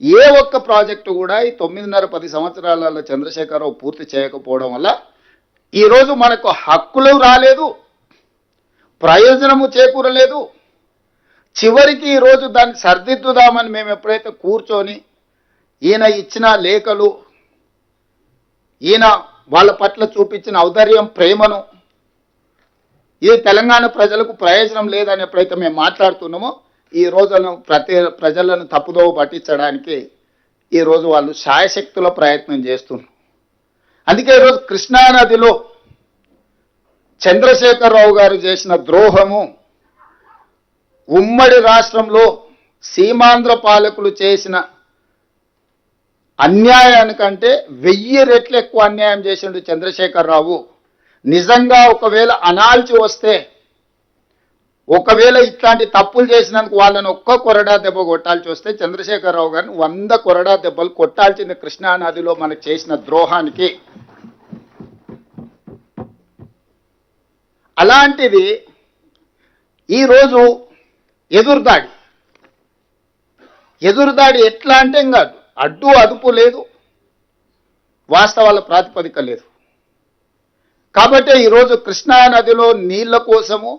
ఏ ఒక్క ప్రాజెక్టు కూడా ఈ 9.5-10 సంవత్సరాలలో చంద్రశేఖరరావు పూర్తి చేయకపోవడం వల్ల ఈరోజు మనకు హక్కులు రాలేదు, ప్రయోజనము చేకూరలేదు. చివరికి ఈరోజు దాన్ని సర్దిద్దుదామని మేము ఎప్పుడైతే కూర్చొని ఈయన ఇచ్చిన లేఖలు, ఈయన వాళ్ళ పట్ల చూపించిన ఔదార్యం, ప్రేమను, ఇది తెలంగాణ ప్రజలకు ప్రయోజనం లేదని ఎప్పుడైతే మేము మాట్లాడుతున్నామో ఈ రోజులను ప్రజలను తప్పుదోవ పట్టించడానికి ఈరోజు వాళ్ళు శాయశక్తుల ప్రయత్నం చేస్తున్నారు. అందుకే ఈరోజు కృష్ణానదిలో చంద్రశేఖరరావు గారు చేసిన ద్రోహము ఉమ్మడి రాష్ట్రంలో సీమాంధ్ర పాలకులు చేసిన అన్యాయానికంటే 1000 రెట్లు ఎక్కువ అన్యాయం చేసిండు చంద్రశేఖరరావు. నిజంగా ఒకవేళ అనాల్చి వస్తే, ఒకవేళ ఇట్లాంటి తప్పులు చేసినందుకు వాళ్ళని ఒక్క కొరడా దెబ్బ కొట్టాల్సి వస్తే చంద్రశేఖరరావు గారిని 100 కొరడా దెబ్బలు కొట్టాల్సిన కృష్ణానదిలో మనకు చేసిన ద్రోహానికి. అలాంటిది ఈరోజు ఎదురుదాడి ఎట్లా అంటే ఇంకా అడ్డు అదుపు లేదు, వాస్తవాల ప్రాతిపదిక లేదు. కాబట్టి ఈరోజు కృష్ణానదిలో నీళ్ల కోసము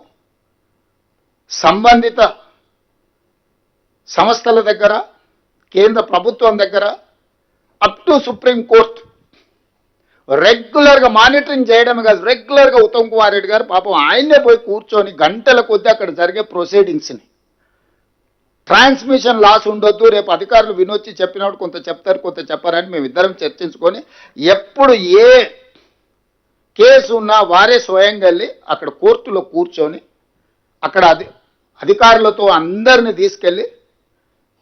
సంబంధిత సంస్థల దగ్గర, కేంద్ర ప్రభుత్వం దగ్గర అప్ టు సుప్రీంకోర్టు రెగ్యులర్గా మానిటరింగ్ చేయడమే కాదు, రెగ్యులర్గా ఉత్తమ్ కుమార్ రెడ్డి గారు పాపం ఆయన్నే పోయి కూర్చొని గంటల కొద్దీ అక్కడ జరిగే ప్రొసీడింగ్స్ని, ట్రాన్స్మిషన్ లాస్ ఉండొద్దు, రేపు అధికారులు వినొచ్చి చెప్పినప్పుడు కొంత చెప్తారు కొంత చెప్పారని మేము ఇద్దరం చర్చించుకొని ఎప్పుడు ఏ కేసు ఉన్నా వారే స్వయంగా వెళ్ళి అక్కడ కోర్టులో కూర్చొని అక్కడ అధికారులతో అందరిని తీసుకెళ్ళి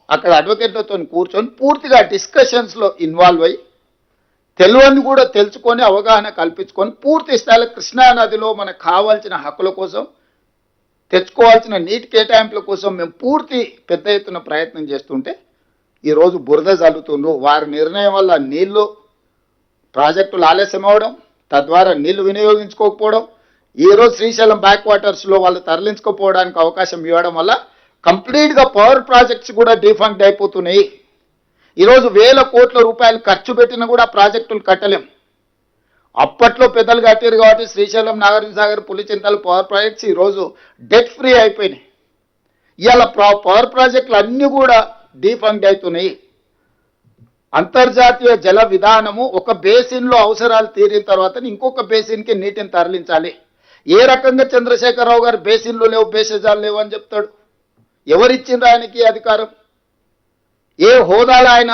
అక్కడ అడ్వకేట్లతో కూర్చొని పూర్తిగా డిస్కషన్స్లో ఇన్వాల్వ్ అయ్యి తెలియని కూడా తెలుసుకొని అవగాహన కల్పించుకొని పూర్తి స్థాయిలో కృష్ణానదిలో మనకు కావాల్సిన హక్కుల కోసం, తెచ్చుకోవాల్సిన నీటి కేటాయింపుల కోసం మేము పూర్తి పెద్ద ఎత్తున ప్రయత్నం చేస్తుంటే ఈరోజు బురద జల్లుతుండ్రు. వారి నిర్ణయం వల్ల నీళ్లు ప్రాజెక్టులు ఆలస్యం అవడం, తద్వారా నీళ్లు వినియోగించుకోకపోవడం, ఈరోజు శ్రీశైలం బ్యాక్ వాటర్స్లో వాళ్ళు తరలించుకోపోవడానికి అవకాశం ఇవ్వడం వల్ల కంప్లీట్గా పవర్ ప్రాజెక్ట్స్ కూడా డిఫంక్ట్ అయిపోతున్నాయి. ఈరోజు 1000 కోట్ల రూపాయలు ఖర్చు పెట్టినా కూడా ప్రాజెక్టులు కట్టలేం. అప్పట్లో పెద్దలు కట్టారు కాబట్టి శ్రీశైలం, నాగార్జున సాగర్, పులిచింతలు పవర్ ప్రాజెక్ట్స్ ఈరోజు డెట్ ఫ్రీ అయిపోయినాయి. ఇవాళ పవర్ ప్రాజెక్టులు అన్నీ కూడా డిఫంక్ట్ అవుతున్నాయి. అంతర్జాతీయ జల విధానము ఒక బేసిన్లో అవసరాలు తీరిన తర్వాత ఇంకొక బేసిన్కి నీటిని తరలించాలి. ఏ రకంగా చంద్రశేఖరరావు గారు బేసిన్లు లేవు, బేసిజాలు లేవు అని చెప్తాడు? ఎవరిచ్చిండ్రు ఆయనకి అధికారం? ఏ హోదాలో ఆయన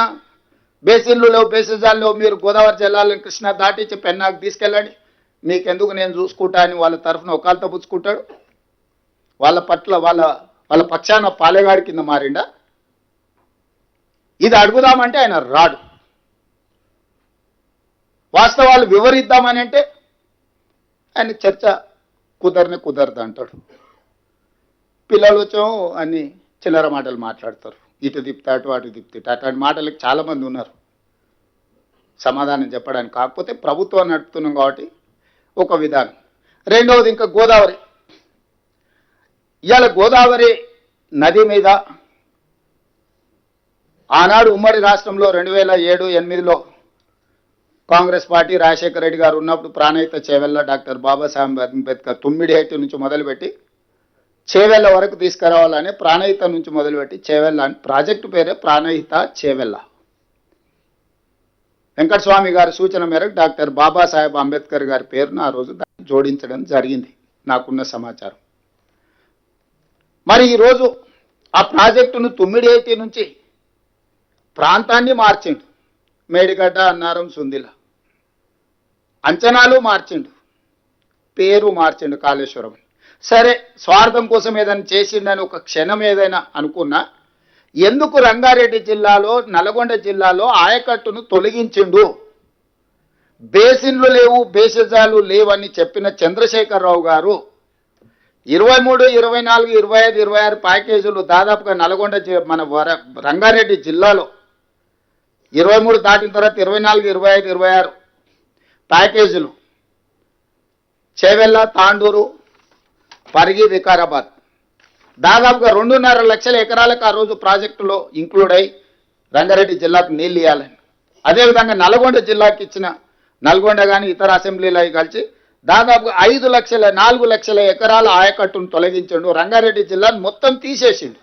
బేసిన్లు లేవు, బేసిజాలు లేవు, మీరు గోదావరి జలాలను కృష్ణా దాటించి పెన్నాకు తీసుకెళ్ళండి, మీకెందుకు నేను చూసుకుంటా అని వాళ్ళ తరఫున ఒకళ్ళతో పుచ్చుకుంటాడు? వాళ్ళ పట్ల వాళ్ళ పక్షాన పాలెగాడి కింద మారిండా? ఇది అడుగుదామంటే ఆయన రాడు. వాస్తవాలు వివరిద్దామని అంటే ఆయన చర్చ కుదరదు అంటాడు. పిల్లలు వచ్చో అన్ని చిల్లర మాటలు మాట్లాడతారు, ఇటు తిప్పితే అటు తిప్పితే అట్లాంటి మాటలకు చాలామంది ఉన్నారు సమాధానం చెప్పడానికి. కాకపోతే ప్రభుత్వం నడుపుతున్నాం కాబట్టి ఒక విధానం. రెండవది ఇంకా గోదావరి. ఇవాళ గోదావరి నది మీద ఆనాడు ఉమ్మడి రాష్ట్రంలో 2007-8లో కాంగ్రెస్ పార్టీ రాజశేఖర రెడ్డి గారు ఉన్నప్పుడు ప్రాణహిత చేవెళ్ళ డాక్టర్ బాబాసాహెబ్ అంబేద్కర్ తుమ్మిడిహెట్టి నుంచి మొదలుపెట్టి చేవెళ్ళ వరకు తీసుకురావాలని ప్రాణహిత నుంచి మొదలుపెట్టి చేవెళ్ళ అని ప్రాజెక్టు పేరే ప్రాణహిత చేవెళ్ళ. వెంకటస్వామి గారి సూచన మేరకు డాక్టర్ బాబాసాహెబ్ అంబేద్కర్ గారి పేరును ఆ రోజు జోడించడం జరిగింది నాకున్న సమాచారం. మరి ఈరోజు ఆ ప్రాజెక్టును తుమ్మిడిహెట్టి నుంచి ప్రాంతాన్ని మార్చిండు, మేడిగడ్డ, అన్నారం, సుందిల అంచనాలు మార్చిండు, పేరు మార్చిండు కాళేశ్వరం. సరే, స్వార్థం కోసం ఏదైనా చేసిండని ఒక క్షణం ఏదైనా అనుకున్నా, ఎందుకు రంగారెడ్డి జిల్లాలో, నల్గొండ జిల్లాలో ఆయకట్టును తొలగించిండు? బేసిన్లు లేవు, బేసిజాలు లేవని చెప్పిన చంద్రశేఖరరావు గారు 23, 24, 25, 26 ప్యాకేజీలు దాదాపుగా నల్గొండ మన రంగారెడ్డి జిల్లాలో 23 దాటిన తర్వాత 24, 25, 26 ప్యాకేజీలు చేవెళ్ళ, తాండూరు, పరిగి, వికారాబాద్ దాదాపుగా 2.5 లక్షల ఎకరాలకు ఆ రోజు ప్రాజెక్టులో ఇంక్లూడ్ అయ్యి రంగారెడ్డి జిల్లాకు నీళ్ళు ఇవ్వాలని. అదేవిధంగా నల్గొండ జిల్లాకి ఇచ్చిన, నల్గొండ కానీ ఇతర అసెంబ్లీలు అవి కలిసి దాదాపు 4 లక్షల ఎకరాల ఆయకట్టును తొలగించండు. రంగారెడ్డి జిల్లాను మొత్తం తీసేసిండు.